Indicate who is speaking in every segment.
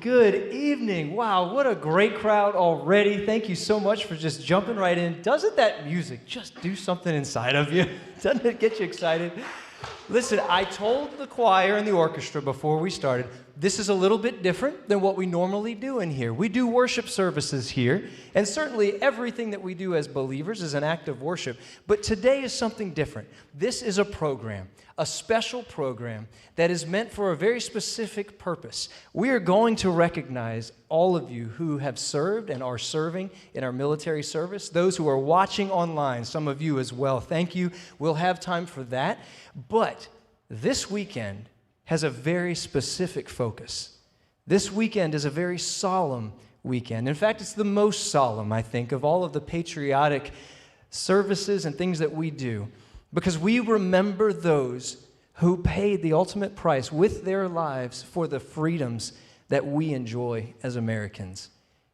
Speaker 1: good evening. Wow, what a great crowd already. Thank you so much for just jumping right in. Doesn't that music just do something inside of you? Doesn't it get you excited? Listen, I told the choir and the orchestra before we started, this is a little bit different than what we normally do in here. We do worship services here, and certainly everything that we do as believers is an act of worship. But today is something different. This is a program, a special program that is meant for a very specific purpose. We are going to recognize all of you who have served and are serving in our military service, those who are watching online, some of you as well. Thank you. We'll have time for that. But this weekend has a very specific focus. This weekend is a very solemn weekend. In fact, it's the most solemn, I think, of all of the patriotic services and things that we do, because we remember those who paid the ultimate price with their lives for the freedoms that we enjoy as Americans.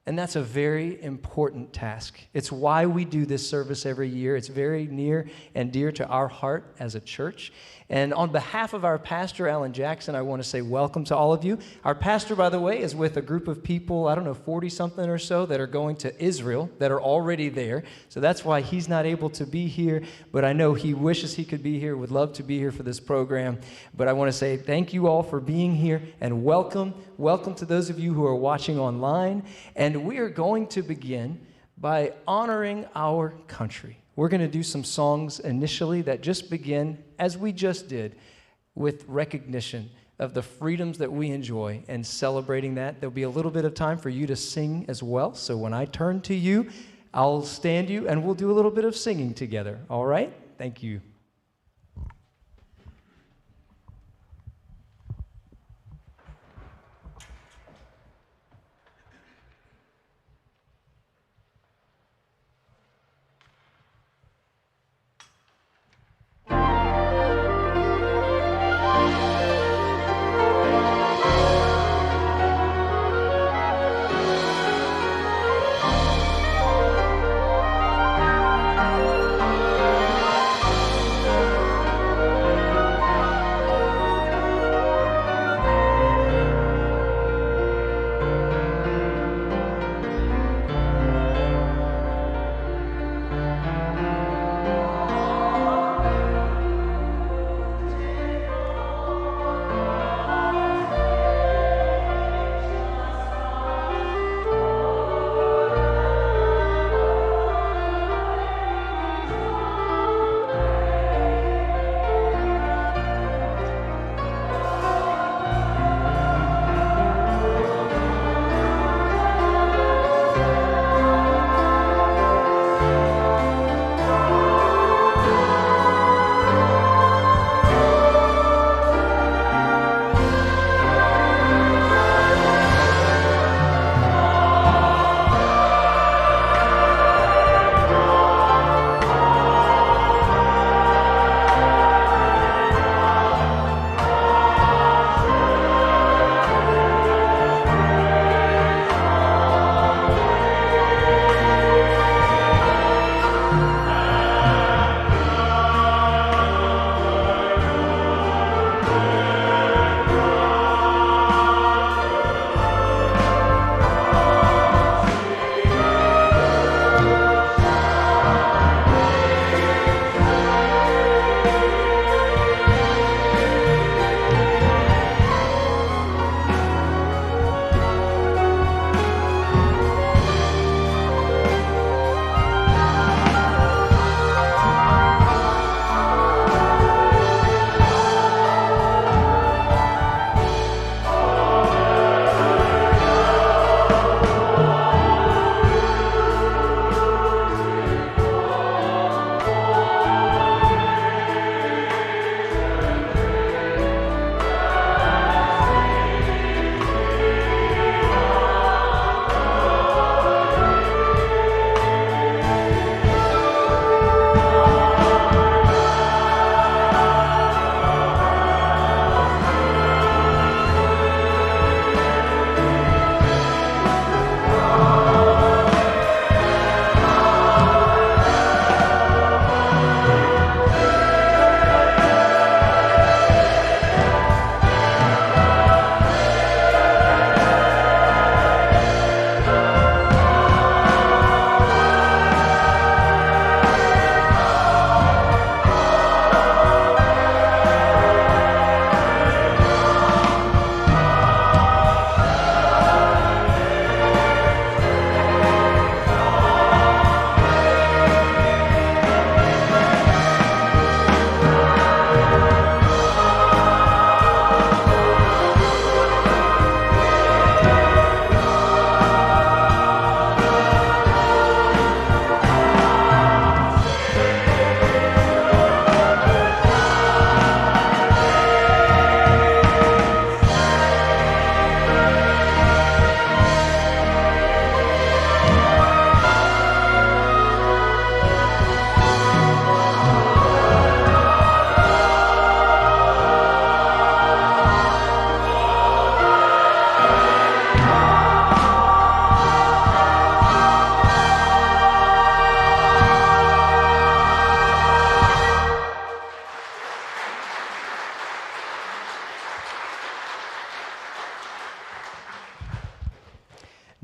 Speaker 1: And that's a very important task. It's why we do this service every year. It's very near and dear to our heart as a church. And on behalf of our pastor, Alan Jackson, I want to say welcome to all of you. Our pastor, by the way, is with a group of people, 40-something or so, that are going to Israel, that are already there. So that's why he's not able to be here. But I know he wishes he could be here, would love to be here for this program. But I want to say thank you all for being here, and welcome. Welcome to those of you who are watching online. And we are going to begin by honoring our country. We're going to do some songs initially that just begin, as we just did, with recognition of the freedoms that we enjoy and celebrating that. There'll be a little bit of time for you to sing as well. So when I turn to you, I'll stand you and we'll do a little bit of singing together. All right? Thank you.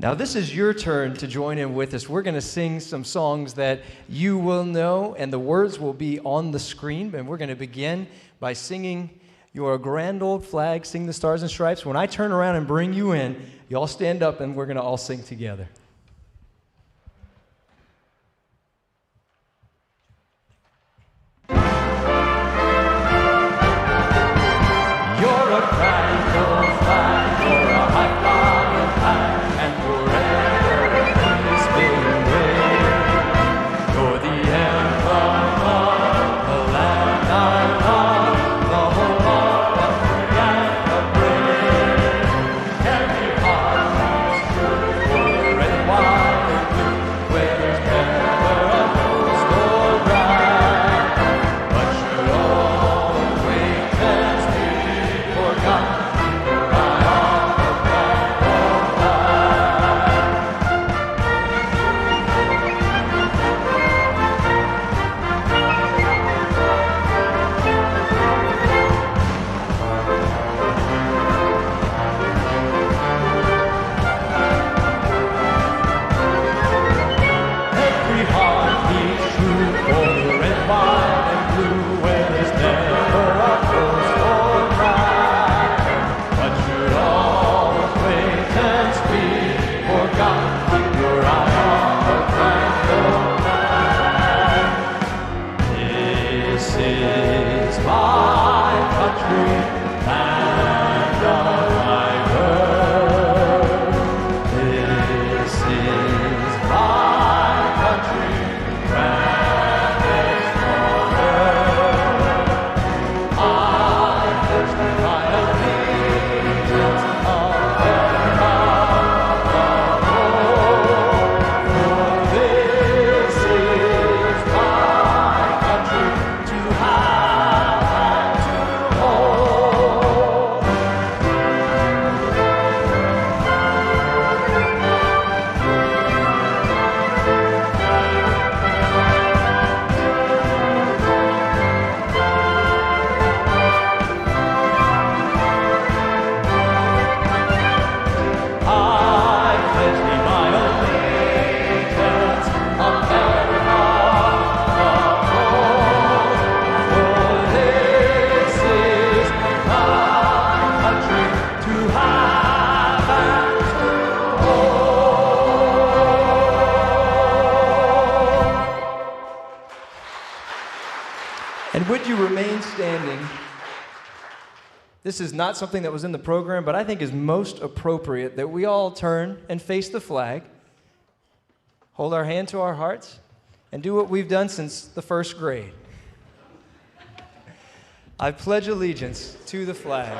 Speaker 1: Now, this is your turn to join in with us. We're going to sing some songs that you will know, and the words will be on the screen. And we're going to begin by singing Your Grand Old Flag, Sing the Stars and Stripes. When I turn around and bring you in, you all stand up, and we're going to all sing together. You're a grand old flag, you're a high flying flag, and forever is being waved. You're the emblem of the land I love, the home of the free and the brave. Every heart beats true for the red, white, and blue, where there's never a ghost or rag. But should all acquaintance be forgotten, keep your eye on the grand old flag. Every heart beats true for the red, white, and blue, where there's never a ghost or cry. But should all acquaintance be forgotten, keep your eye on the grand old flag. This is my country, land of my birth. This is my country, grandest on earth. I pledge my allegiance of the for this is my country, to have and to hold. I pledge thee my allegiance, America, the whole. For this is my country, to have and to hold. And would you remain standing? This is not something that was in the program, but I think is most appropriate that we all turn and face the flag, hold our hand to our hearts, and do what we've done since the first grade. I pledge allegiance to the flag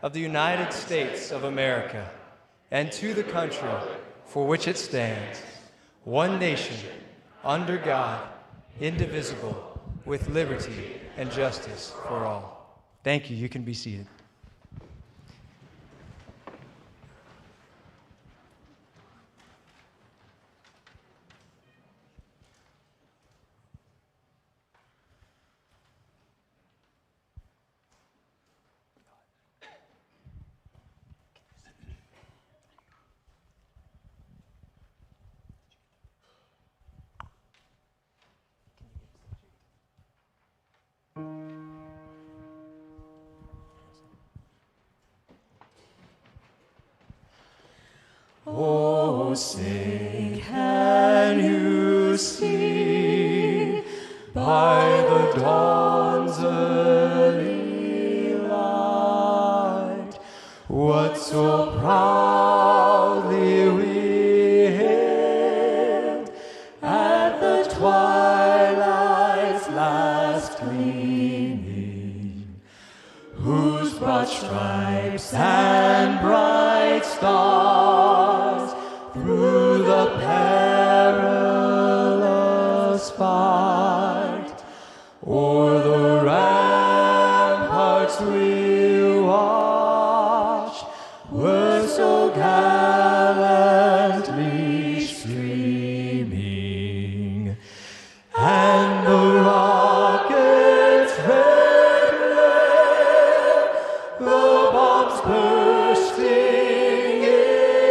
Speaker 1: of the United States of America and to the country for which it stands, one nation, under God, indivisible, with liberty and justice for all. Thank you. You can be seated. Oh, sing, can you see by the dawn's early light what so proudly we hailed at the twilight's last gleaming, whose broad stripes and bright stars through the perilous fight o'er the ramparts we watched were so gallantly streaming, and the rockets red glare, the bombs bursting in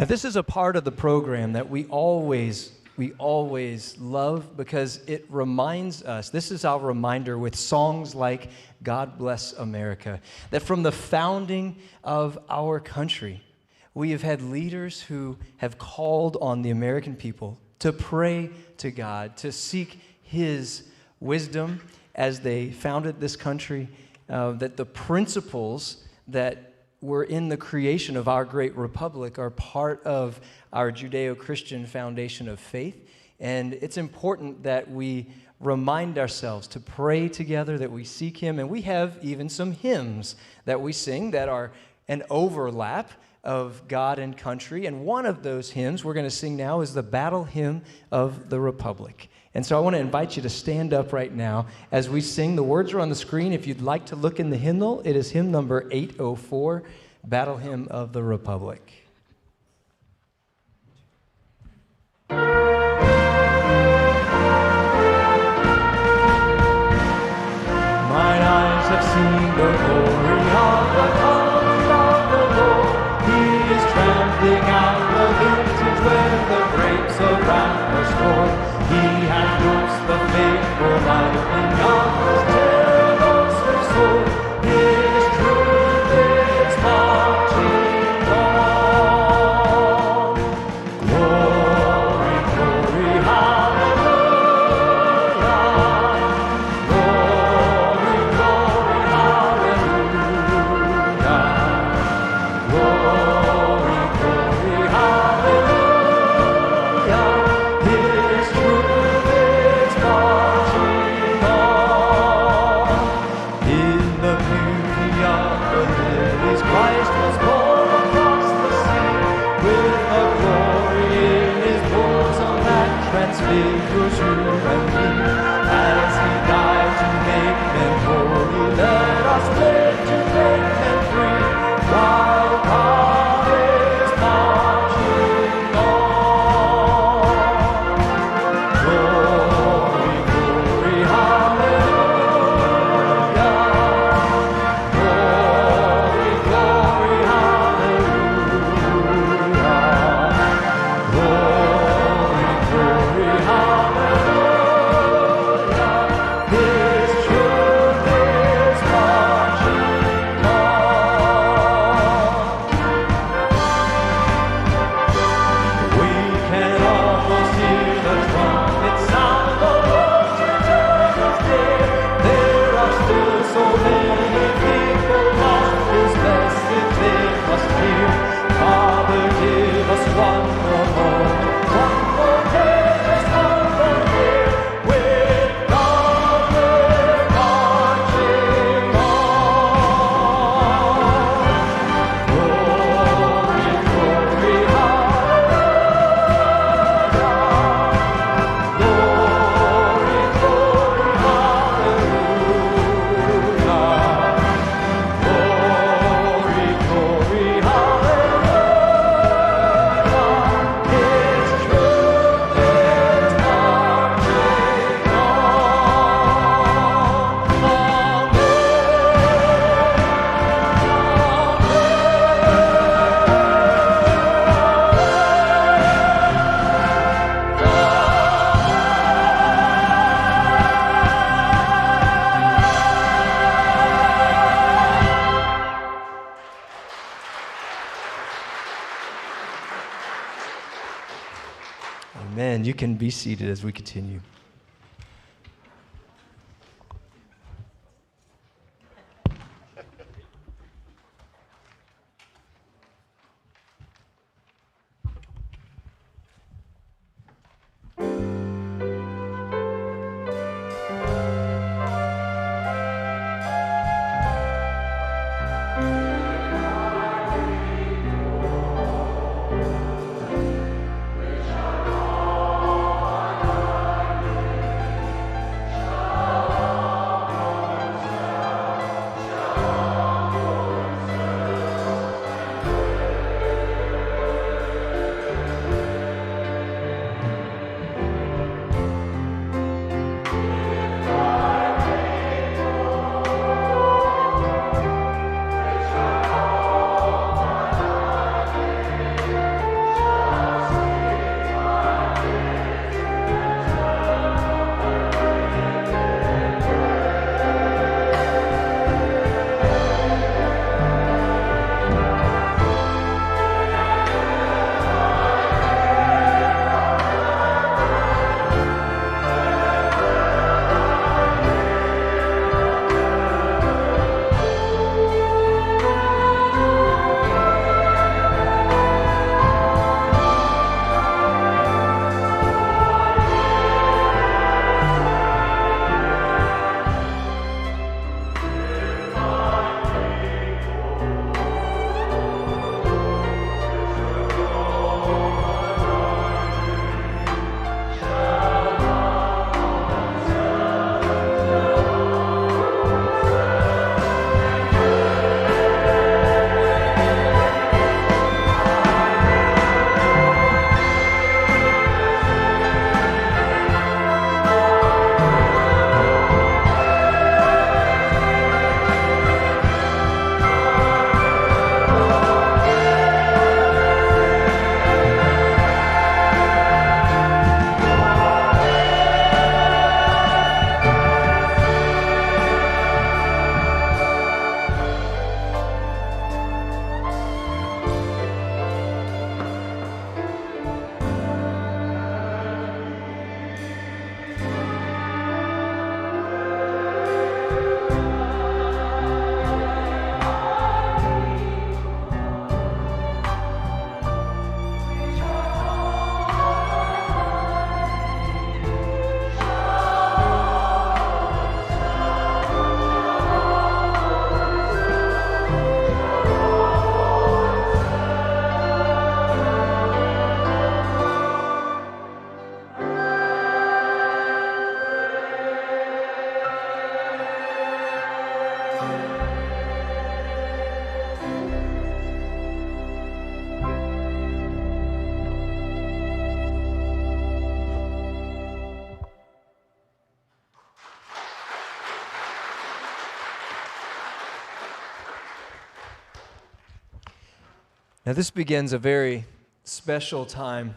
Speaker 1: Now, this is a part of the program that we always love because it reminds us, this is our reminder with songs like God Bless America, that from the founding of our country, we have had leaders who have called on the American people to pray to God, to seek His wisdom as they founded this country, that the principles that were in the creation of our great republic are part of our Judeo-Christian foundation of faith. And it's important that we remind ourselves to pray together, that we seek Him. And we have even some hymns that we sing that are an overlap of God and country. And one of those hymns we're going to sing now is the Battle Hymn of the Republic. And so I want to invite you to stand up right now as we sing. The words are on the screen. If you'd like to look in the hymnal, it is hymn number 804, Battle Hymn of the Republic. Mine eyes have seen the glory of the coming of the Lord. He is trampling out the vintage where the grapes around are stored. He hath loosed the faithful lightning of His terrible sword. His truth is marching on. Glory, glory, hallelujah. Glory, glory, hallelujah. Glory, glory, hallelujah. His truth is marching on. In the beauty of the lilies, Christ was born across the sea, with a glory in His bosom that transfigures you and me. As He died to make men holy, let us live to make men free, while God is marching on. Glory, glory, hallelujah. Glory, glory, hallelujah. Glory, glory, hallelujah. His truth is marching on. We can almost hear the trumpet sound, the Lord's return is near. There are still so many people lost, His message they must hear. Father, give us one more moment, one more day, just one more year. With God we're marching on. Glory, glory, hallelujah. Glory, glory, hallelujah. Glory, glory, hallelujah. His truth is marching Amen. You can be seated as we continue. Now, this begins a very special time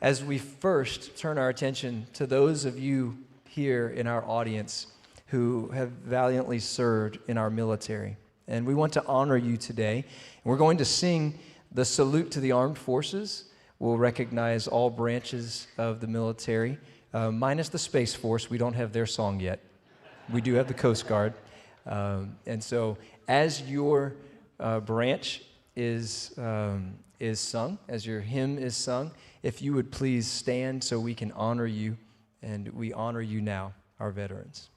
Speaker 1: as we first turn our attention to those of you here in our audience who have valiantly served in our military. And we want to honor you today. We're going to sing the salute to the armed forces. We'll recognize all branches of the military, minus the Space Force. We don't have their song yet. We do have the Coast Guard. And so as your branch is sung, as your hymn is sung, if you would please stand so we can honor you, and we honor you now, our veterans.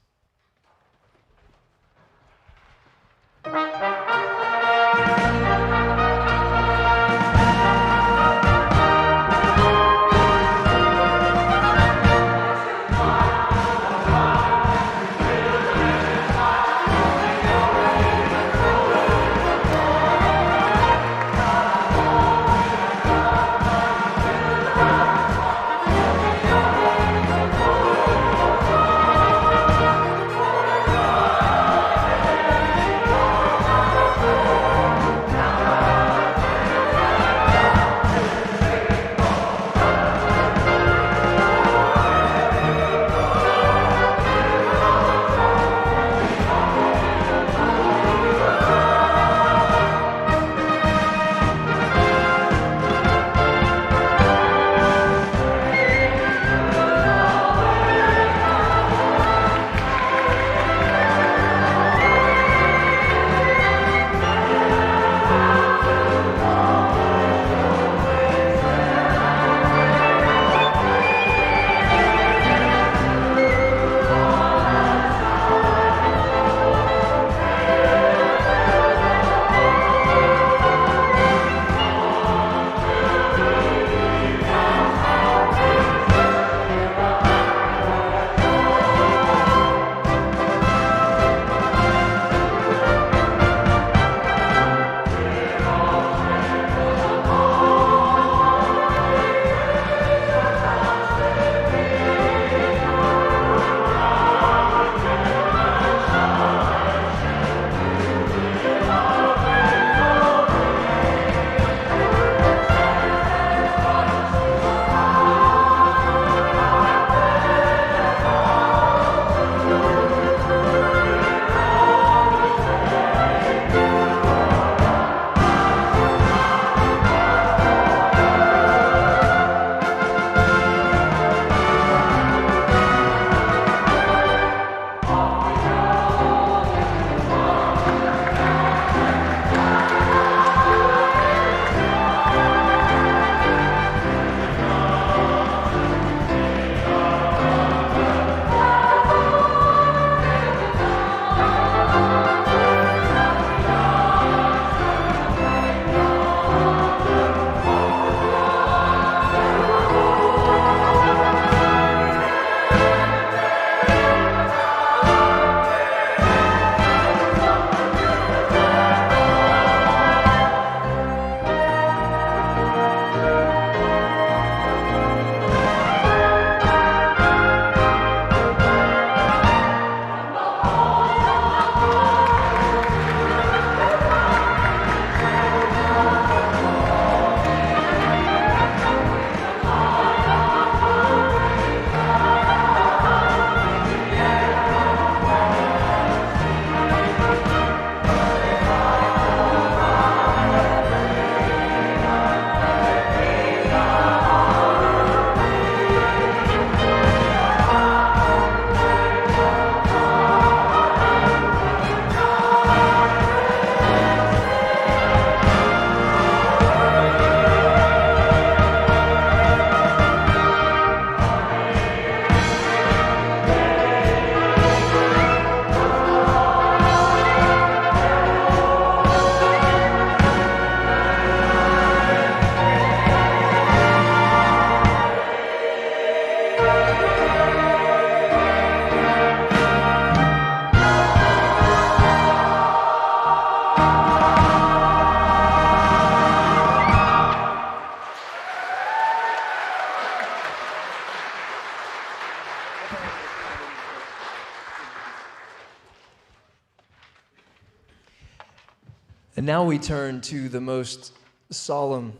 Speaker 1: And now we turn to the most solemn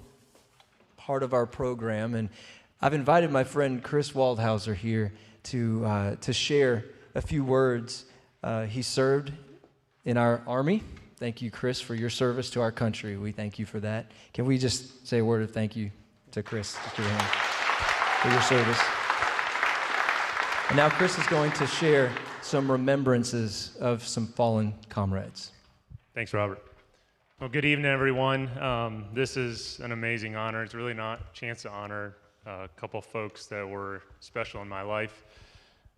Speaker 1: part of our program, and I've invited my friend Chris Waldhauser here to share a few words. He served in our Army. Thank you, Chris, for your service to our country. We thank you for that. Can we just say a word of thank you to Chris? Just give a hand for your service. And now Chris is going to share some remembrances of some fallen comrades.
Speaker 2: Thanks, Robert. Well, good evening, everyone. This is an amazing honor. It's really not a chance to honor a couple folks that were special in my life.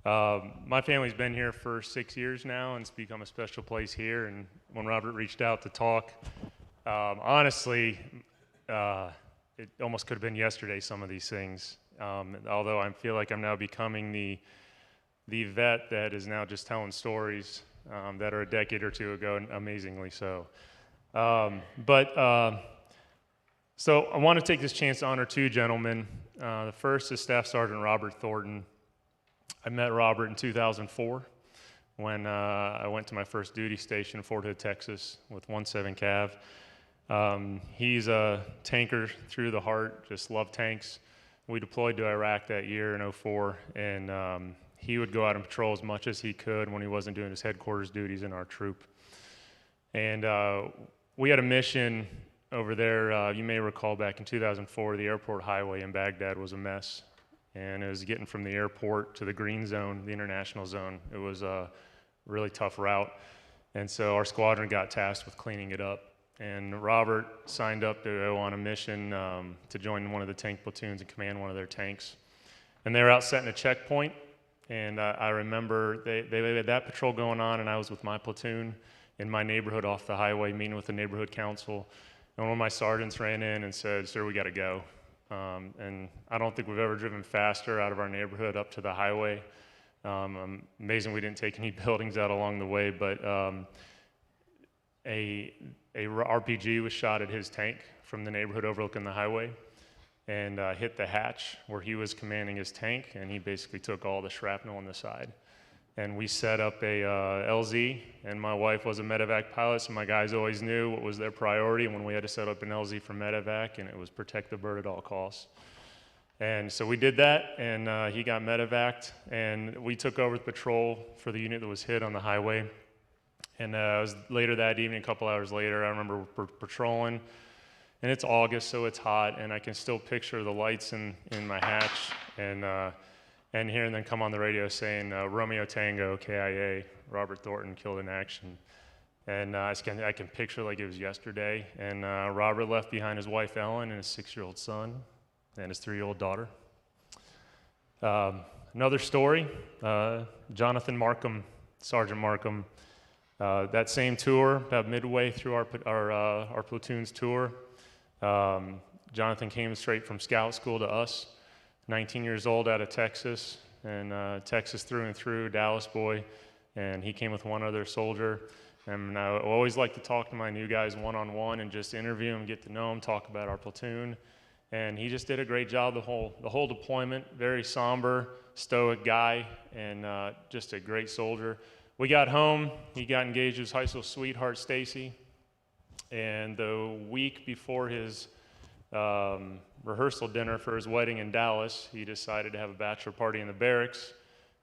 Speaker 2: My family's been here for 6 years now, and it's become a special place here. And when Robert reached out to talk, honestly, it almost could have been yesterday, some of these things. Although I feel like I'm now becoming the vet that is now just telling stories that are a decade or two ago, and amazingly so. So I want to take this chance to honor two gentlemen. The first is Staff Sergeant Robert Thornton. I met Robert in 2004 when I went to my first duty station in Fort Hood, Texas with 17 Cav. He's a tanker through the heart, just loved tanks. We deployed to Iraq that year in 2004, and he would go out and patrol as much as he could when he wasn't doing his headquarters duties in our troop. And we had a mission over there. You may recall back in 2004, the airport highway in Baghdad was a mess. And it was getting from the airport to the green zone, the international zone. It was a really tough route. And so our squadron got tasked with cleaning it up. And Robert signed up to go on a mission to join one of the tank platoons and command one of their tanks. And they were out setting a checkpoint. And I remember they had that patrol going on, and I was with my platoon in my neighborhood off the highway, meeting with the neighborhood council. And one of my sergeants ran in and said, "Sir, we got to go." And I don't think we've ever driven faster out of our neighborhood up to the highway. Amazing we didn't take any buildings out along the way, but a RPG was shot at his tank from the neighborhood overlooking the highway and hit the hatch where he was commanding his tank, and he basically took all the shrapnel on the side. And we set up a LZ, and my wife was a medevac pilot, so my guys always knew what was their priority when we had to set up an LZ for medevac, and it was protect the bird at all costs. And so we did that, and he got medevaced, and we took over the patrol for the unit that was hit on the highway. And it was later that evening, a couple hours later, I remember we're patrolling, and it's August, so it's hot, and I can still picture the lights in my hatch, and hearing them come on the radio saying, Romeo Tango, KIA, Robert Thornton killed in action. And I can picture like it was yesterday. And Robert left behind his wife, Ellen, and his 6-year-old son, and his 3-year-old daughter. Another story, Jonathan Markham, Sergeant Markham, that same tour, about midway through our platoon's tour, Jonathan came straight from scout school to us. 19 years old, out of Texas, and Texas through and through, Dallas boy, and he came with one other soldier. And I always like to talk to my new guys one-on-one and just interview them, get to know them, talk about our platoon. And he just did a great job the whole deployment. Very somber, stoic guy, and just a great soldier. We got home. He got engaged with his high school sweetheart, Stacy. And the week before his rehearsal dinner for his wedding in Dallas, he decided to have a bachelor party in the barracks.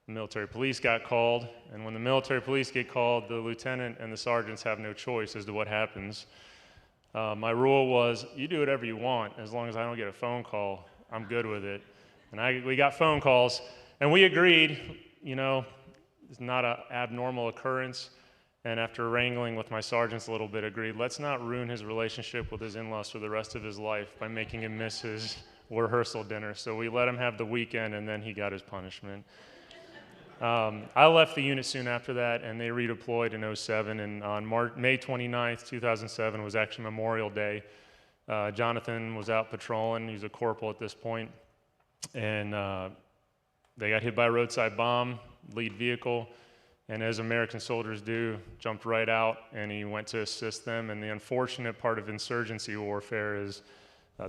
Speaker 2: The military police got called, and when the military police get called, the lieutenant and the sergeants have no choice as to what happens. My rule was, you do whatever you want, as long as I don't get a phone call, I'm good with it. And we got phone calls, and we agreed, it's not an abnormal occurrence. And after wrangling with my sergeants a little bit, agreed, let's not ruin his relationship with his in-laws for the rest of his life by making him miss his rehearsal dinner. So we let him have the weekend, and then he got his punishment. I left the unit soon after that, and they redeployed in 2007. And on May 29th, 2007 was actually Memorial Day. Jonathan was out patrolling. He was a corporal at this point. And they got hit by a roadside bomb, lead vehicle. And as American soldiers do, jumped right out, and he went to assist them. And the unfortunate part of insurgency warfare is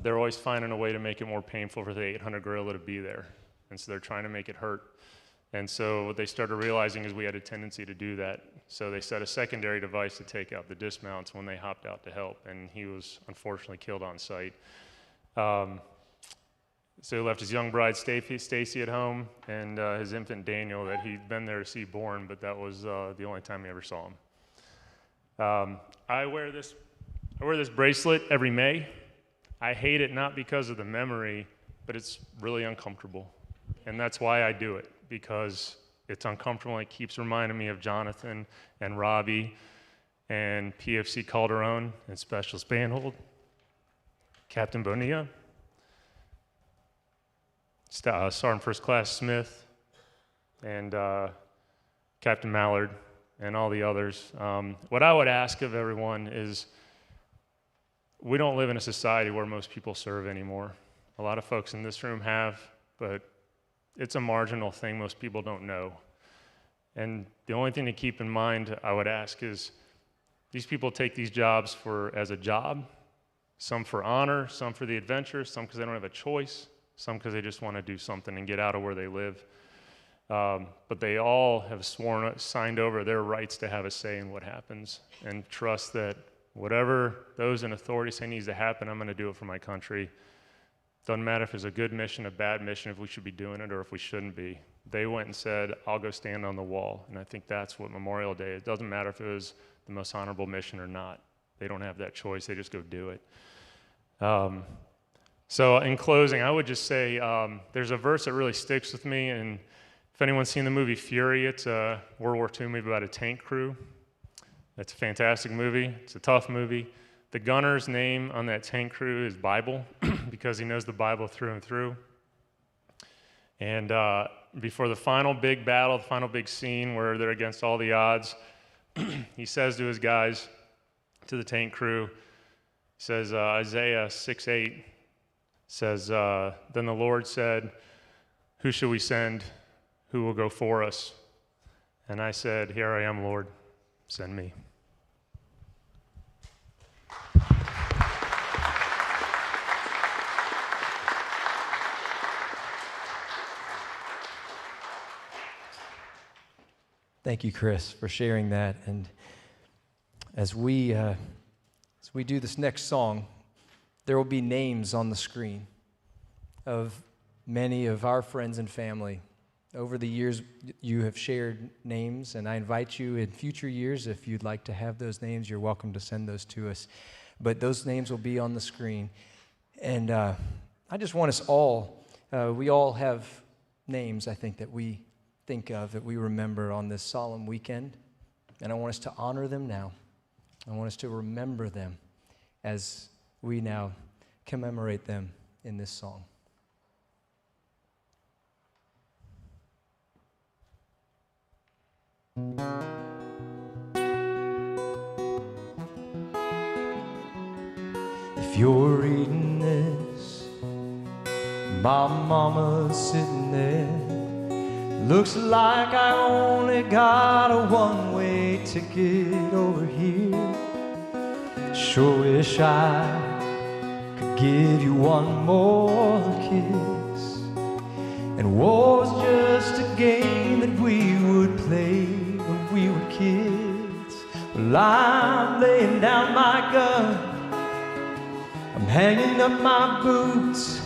Speaker 2: they're always finding a way to make it more painful for the 800 guerrilla to be there. And so they're trying to make it hurt. And so what they started realizing is we had a tendency to do that. So they set a secondary device to take out the dismounts when they hopped out to help, and he was unfortunately killed on site. So he left his young bride Stacy at home, and his infant Daniel that he'd been there to see born, but that was the only time he ever saw him. I wear this bracelet every May. I hate it not because of the memory, but it's really uncomfortable. And that's why I do it, because it's uncomfortable and it keeps reminding me of Jonathan and Robbie and PFC Calderon and Special Spanhold, Captain Bonilla, Sergeant First Class Smith, and Captain Mallard, and all the others. What I would ask of everyone is, we don't live in a society where most people serve anymore. A lot of folks in this room have, but it's a marginal thing most people don't know. And the only thing to keep in mind, I would ask, is these people take these jobs as a job, some for honor, some for the adventure, some because they don't have a choice, some because they just want to do something and get out of where they live. But they all have signed over their rights to have a say in what happens, and trust that whatever those in authority say needs to happen, I'm going to do it for my country. Doesn't matter if it's a good mission, a bad mission, if we should be doing it or if we shouldn't be. They went and said, I'll go stand on the wall. And I think that's what Memorial Day is. It doesn't matter if it was the most honorable mission or not. They don't have that choice. They just go do it. So in closing, I would just say there's a verse that really sticks with me. And if anyone's seen the movie Fury, it's a World War II movie about a tank crew. It's a fantastic movie. It's a tough movie. The gunner's name on that tank crew is Bible, because he knows the Bible through and through. And before the final big battle, the final big scene where they're against all the odds, he says to his guys, to the tank crew, he says, Isaiah 6:8 says, then the Lord said, who shall we send? Who will go for us? And I said, here I am, Lord, send me.
Speaker 1: Thank you, Chris, for sharing that. And as we do this next song, there will be names on the screen of many of our friends and family. Over the years, you have shared names, and I invite you in future years, if you'd like to have those names, you're welcome to send those to us. But those names will be on the screen. And I just want us all, we all have names, I think, that we think of, that we remember on this solemn weekend. And I want us to honor them now. I want us to remember them as we now commemorate them in this song. If you're reading this, my mama's sitting there. Looks like I only got a one-way ticket over here. Sure wish I could give you one more kiss. And war was just a game that we would play when we were kids. Well, I'm laying down my gun, I'm hanging up my boots.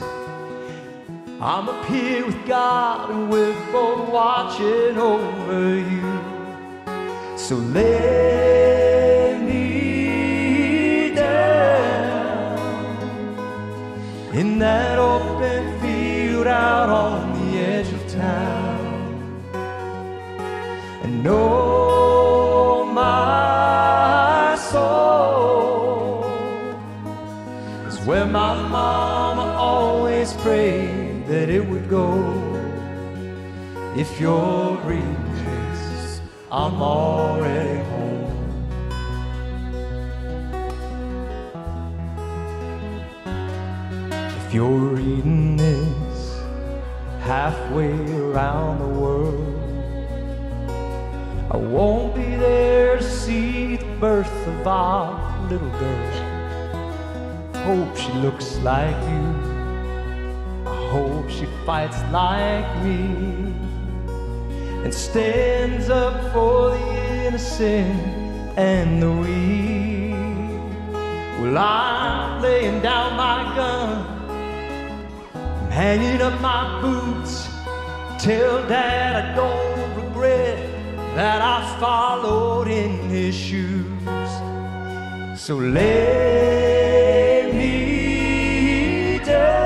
Speaker 1: I'm up here with God, and we're both watching over you. So lay me down in that open field out on the edge of town, and know my soul is where my mama always prayed that it would go. If you're reading this, I'm already home. If you're reading this halfway around the world, I won't be there to see the birth of our little girl. Hope she looks like you, hope she fights like me. and stands up for the innocent and the weak. Well, I'm laying down my gun, I'm hanging up my boots. Tell Dad I don't regret that I followed in his shoes. So lay me down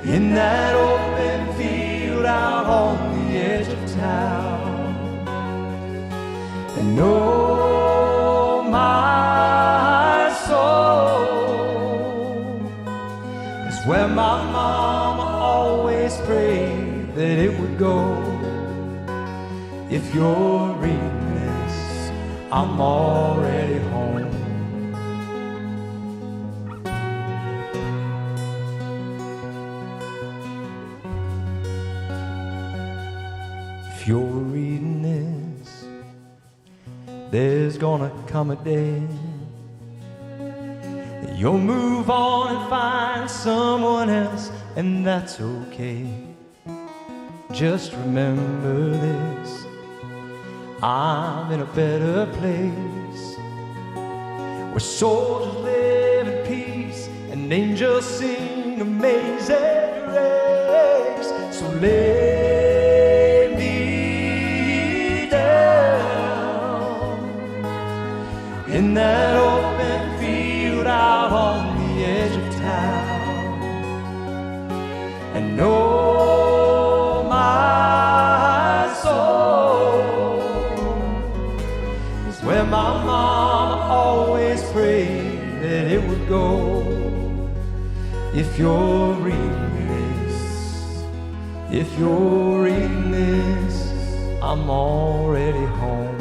Speaker 1: in that open field out on the edge of town, and know my soul is where my mama always prayed that it would go. If you're reading this, I'm already home. If you're reading this, there's gonna come a day that you'll move on and find someone else, and that's okay. Just remember this, I'm in a better place, where soldiers live in peace and angels sing amazing grace. So lay me down in that open field out on the edge of town, and know my soul is where my mama always prayed that it would go. If you're reading this, if you're reading this, I'm already home.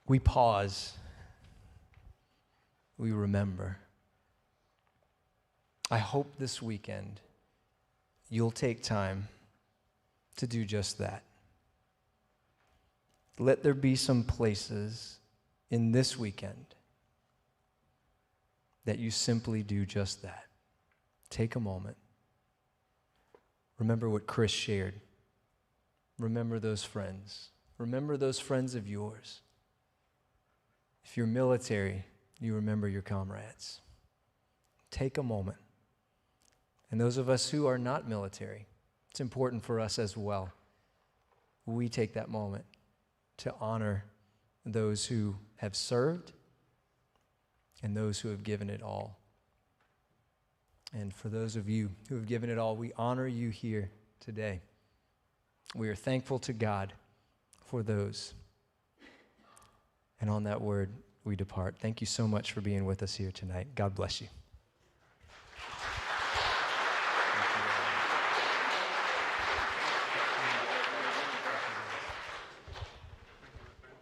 Speaker 1: we pause, we remember. I hope this weekend you'll take time to do just that. Let there be some places in this weekend that you simply do just that. Take a moment. Remember what Chris shared. Remember those friends. Remember those friends of yours. If you're military, you remember your comrades. Take a moment. And those of us who are not military, it's important for us as well. We take that moment to honor those who have served and those who have given it all. And for those of you who have given it all, we honor you here today. We are thankful to God for those. And on that word, we depart. Thank you so much for being with us here tonight. God bless you.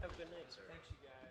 Speaker 1: Have a good night, sir. Thanks, you guys.